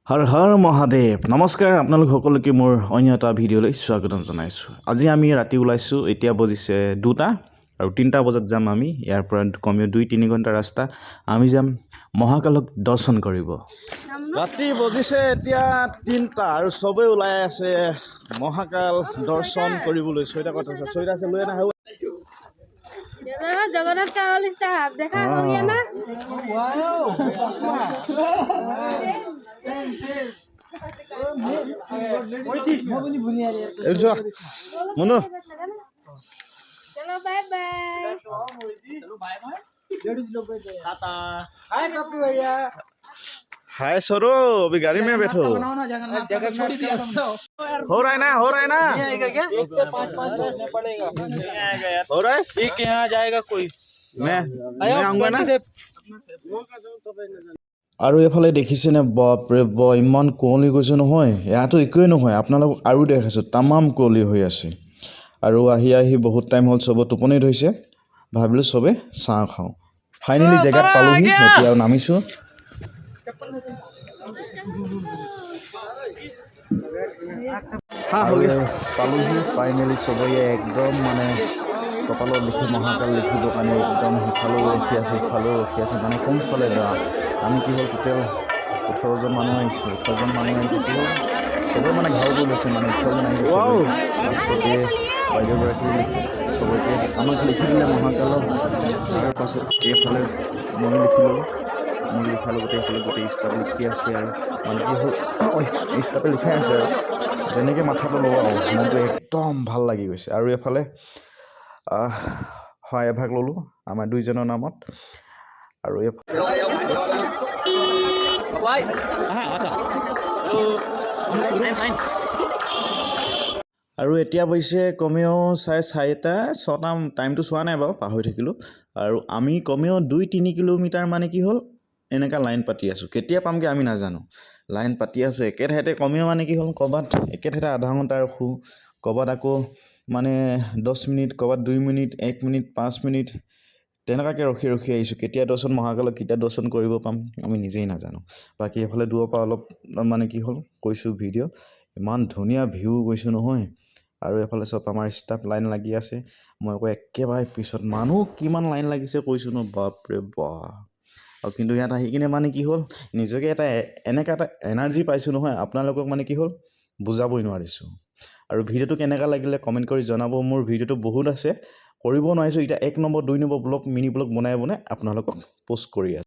হৰ হৰ মহাদেৱ নমস্কাৰ আপোনালোক সকলোকে মোৰ অন্য এটা ভিডিঅ'লৈ স্বাগতম জনাইছোঁ। আজি আমি ৰাতি ওলাইছোঁ, এতিয়া বজিছে 2টা আৰু 3টা বজাত যাম আমি। ইয়াৰ পৰা কমেও 2-3 ঘণ্টা ৰাস্তা। আমি যাম মহাকালক দৰ্শন কৰিব। ৰাতি বজিছে এতিয়া 3টা আৰু চবেই ওলাই আছে মহাকাল দৰ্শন কৰিবলৈ। 6টা কথা আছে, 6টা আছে লৈ আনা। जगन्नाथ का ऑल स्टाफ देखा हो गया ना। मुन्नू चलो बाय बाय। हाय सरो, अभी गाड़ी में बैठो। हो रहा है ना, हो रहा है ना। हो रहा है, ठीक यहाँ जाएगा कोई। मैं आऊंगा ना। আৰু এফালে দেখিছেনে, বাপৰে বা ইমান কুঁৱলী গৈছে নহয়। ইয়াতো একোৱেই নহয়, আপোনালোকক আৰু দেখাইছোঁ তামাম কুঁৱলী হৈ আছে। আৰু আহি বহুত টাইম হ'ল, চবে টোপনি ধৰিছে। ভাবিলোঁ চবে চাহ খাওঁ। ফাইনেলি জেগাত পালোহি, এতিয়া নামিছোঁ। পালোহি ফাইনেলি, চবেই একদম মানে কপালত লিখি মহাকাল লিখিবৰ কাৰণে একদম সিফালেও ৰখি আছে, ইফালেও ৰখি আছে, মানে কোনফালে যাওঁ। আমি কি হ'ল, টোটেল 18জন মানুহ আহিছোঁ। 18জন মানুহ আহিছোঁ কি হ'ল, চবেই মানে ঘাও কৰি লৈছে, মানে 18জন আহিছে। লাষ্টতে বাইদেউগৰাকী চবকে আমাক লিখি দিলে মহাকালৰ। তাৰপাছত এইফালে ময়ো লিখি ল'লোঁ। মোৰ লিখাৰ লগতে এইফালে গোটেই ষ্টাফ লিখি আছে। আৰু মানে কি হ'ল, ষ্টাফে লিখাই আছে আৰু যেনেকৈ মাথাটো লোৱা আৰু মনটো একদম ভাল লাগি গৈছে। আৰু এইফালে হয় এভাগ ল'লোঁ আমাৰ 2জনৰ নামত। আৰু আৰু এতিয়া বহিছে কমেও 4:30, 6টা, টাইমটো চোৱা নাই বাৰু, পাহৰি থাকিলোঁ। আৰু আমি কমেও 2-3 কিলোমিটাৰ মানে কি হ'ল এনেকুৱা লাইন পাতি আছোঁ। কেতিয়া পামগৈ আমি নাজানো, লাইন পাতি আছোঁ একে ঠাইতে। কমেও মানে কি হ'ল, ক'ৰবাত একে ঠাইতে আধা ঘণ্টা ৰখোঁ, ক'ৰবাত আকৌ মানে 10 মিনিট, ক'ৰবাত 2 মিনিট, 1 মিনিট, 5 মিনিট তেনেকুৱাকৈ ৰখি আহিছোঁ। কেতিয়া দৰ্শন মহাকালক কেতিয়া দৰ্শন কৰিব পাম আমি নিজেই নাজানো। বাকী এইফালে দূৰৰ পৰা অলপ মানে কি হ'ল কৈছোঁ ভিডিঅ', ইমান ধুনীয়া ভিউ গৈছোঁ নহয়। আৰু এইফালে চব আমাৰ ষ্টাফ লাইন লাগি আছে। মই আকৌ একেবাৰে পিছত, মানুহ কিমান লাইন লাগিছে কৈছোঁ ন, বাপৰে বাপ। আৰু কিন্তু ইয়াত আহি কিনে মানে কি হ'ল, নিজকে এনেকুৱা এটা এনাৰ্জি পাইছোঁ নহয়, আপোনালোকক মানে কি হ'ল বুজাবই নোৱাৰিছোঁ। আৰু ভিডিঅ'টো কেনেকুৱা লাগিলে কমেণ্ট কৰি জনাব। মোৰ ভিডিঅ'টো বহুত আছে, কৰিব নোৱাৰিছোঁ এতিয়া। 1 number 2 number blog, mini blog বনাই আপোনালোকক পষ্ট কৰি আছোঁ।